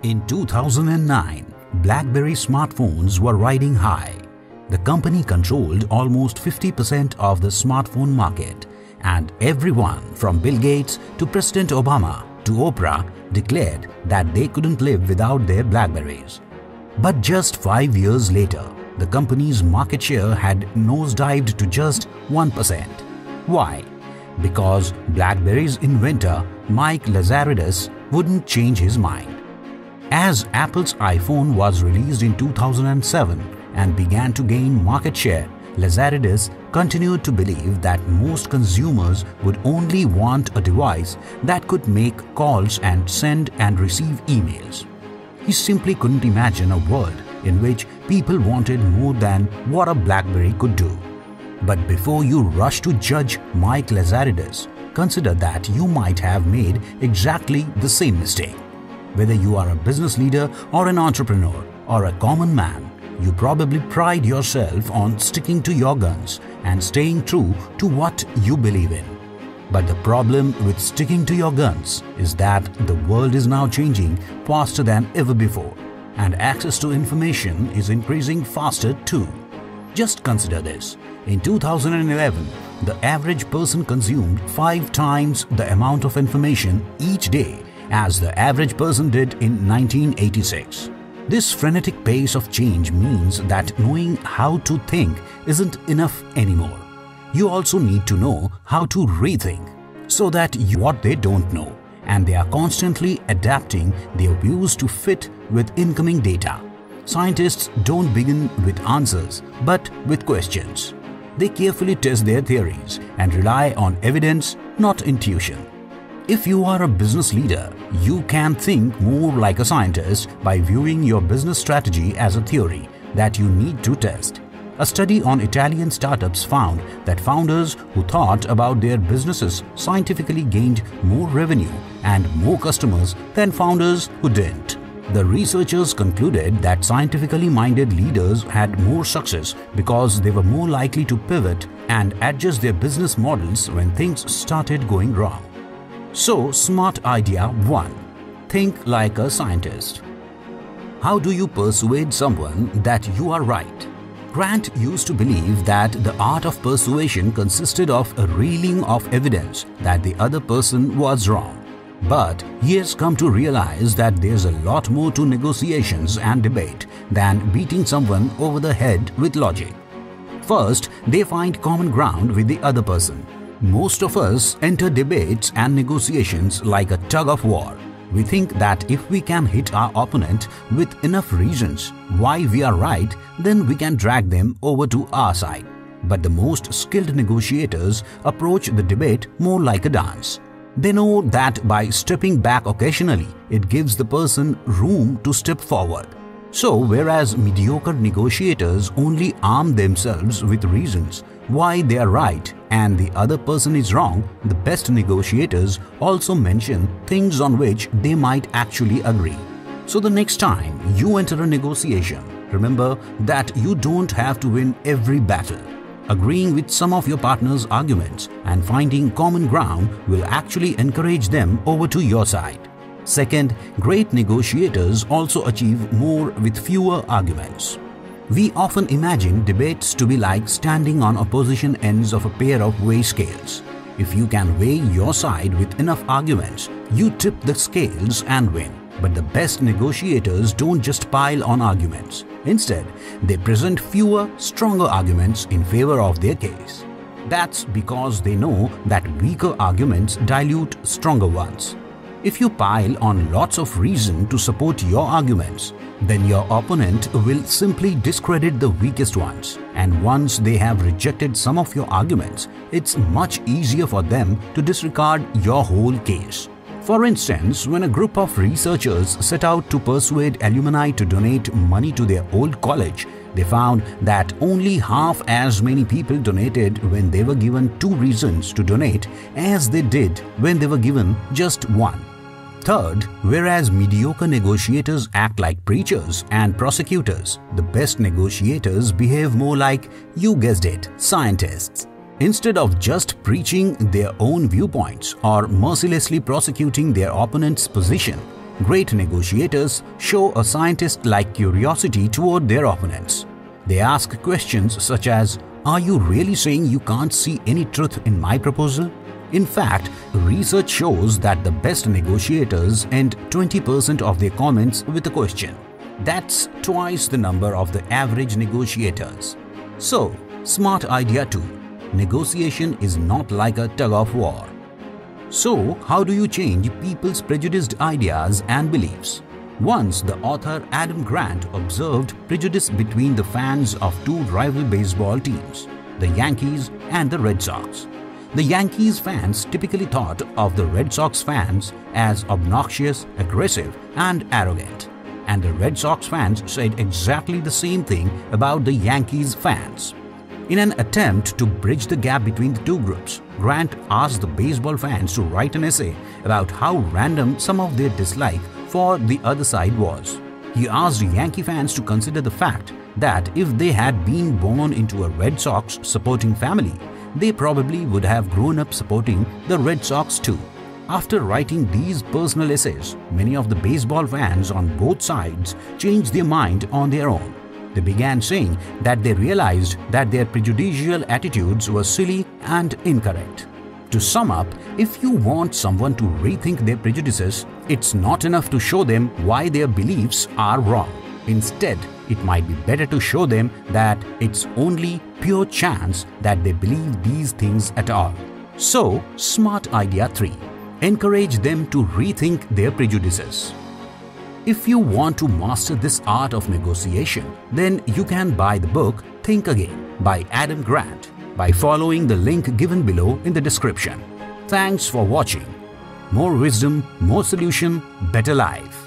In 2009, BlackBerry smartphones were riding high. The company controlled almost 50% of the smartphone market, and everyone from Bill Gates to President Obama to Oprah declared that they couldn't live without their BlackBerries. But just 5 years later, the company's market share had nosedived to just 1%. Why? Because BlackBerry's inventor Mike Lazaridis wouldn't change his mind. As Apple's iPhone was released in 2007 and began to gain market share, Lazaridis continued to believe that most consumers would only want a device that could make calls and send and receive emails. He simply couldn't imagine a world in which people wanted more than what a BlackBerry could do. But before you rush to judge Mike Lazaridis, consider that you might have made exactly the same mistake. Whether you are a business leader or an entrepreneur or a common man, you probably pride yourself on sticking to your guns and staying true to what you believe in. But the problem with sticking to your guns is that the world is now changing faster than ever before, and access to information is increasing faster too. Just consider this. In 2011, the average person consumed 5 times the amount of information each day as the average person did in 1986. This frenetic pace of change means that knowing how to think isn't enough anymore. You also need to know how to rethink so that what they don't know, and they are constantly adapting their views to fit with incoming data. Scientists don't begin with answers but with questions. They carefully test their theories and rely on evidence, not intuition. If you are a business leader, you can think more like a scientist by viewing your business strategy as a theory that you need to test. A study on Italian startups found that founders who thought about their businesses scientifically gained more revenue and more customers than founders who didn't. The researchers concluded that scientifically minded leaders had more success because they were more likely to pivot and adjust their business models when things started going wrong. So, smart idea 1. Think like a scientist. How do you persuade someone that you are right? Grant used to believe that the art of persuasion consisted of a reeling of evidence that the other person was wrong. But he has come to realize that there's a lot more to negotiations and debate than beating someone over the head with logic. First, they find common ground with the other person. Most of us enter debates and negotiations like a tug of war. We think that if we can hit our opponent with enough reasons why we are right, then we can drag them over to our side. But the most skilled negotiators approach the debate more like a dance. They know that by stepping back occasionally, it gives the person room to step forward. So, whereas mediocre negotiators only arm themselves with reasons why they are right and the other person is wrong, the best negotiators also mention things on which they might actually agree. So the next time you enter a negotiation, remember that you don't have to win every battle. Agreeing with some of your partner's arguments and finding common ground will actually encourage them over to your side. Second, great negotiators also achieve more with fewer arguments. We often imagine debates to be like standing on opposition ends of a pair of weigh scales. If you can weigh your side with enough arguments, you tip the scales and win. But the best negotiators don't just pile on arguments. Instead, they present fewer, stronger arguments in favor of their case. That's because they know that weaker arguments dilute stronger ones. If you pile on lots of reason to support your arguments, then your opponent will simply discredit the weakest ones, and once they have rejected some of your arguments, it's much easier for them to disregard your whole case. For instance, when a group of researchers set out to persuade alumni to donate money to their old college, they found that only half as many people donated when they were given 2 reasons to donate as they did when they were given just 1. Third, whereas mediocre negotiators act like preachers and prosecutors, the best negotiators behave more like, you guessed it, scientists. Instead of just preaching their own viewpoints or mercilessly prosecuting their opponent's position, Great negotiators show a scientist-like curiosity toward their opponents. They ask questions such as, "Are you really saying you can't see any truth in my proposal?" In fact, research shows that the best negotiators end 20% of their comments with a question. That's twice the number of the average negotiators. So, smart idea 2. Negotiation is not like a tug-of-war. So, how do you change people's prejudiced ideas and beliefs? Once, the author Adam Grant observed prejudice between the fans of two rival baseball teams, the Yankees and the Red Sox. The Yankees fans typically thought of the Red Sox fans as obnoxious, aggressive, and arrogant. And the Red Sox fans said exactly the same thing about the Yankees fans. In an attempt to bridge the gap between the two groups, Grant asked the baseball fans to write an essay about how random some of their dislike for the other side was. He asked Yankee fans to consider the fact that if they had been born into a Red Sox supporting family, they probably would have grown up supporting the Red Sox too. After writing these personal essays, many of the baseball fans on both sides changed their mind on their own. They began saying that they realized that their prejudicial attitudes were silly and incorrect. To sum up, if you want someone to rethink their prejudices, it's not enough to show them why their beliefs are wrong. Instead, it might be better to show them that it's only pure chance that they believe these things at all. So, smart idea 3. Encourage them to rethink their prejudices. If you want to master this art of negotiation, then you can buy the book Think Again by Adam Grant by following the link given below in the description. Thanks for watching. More wisdom, more solution, better life.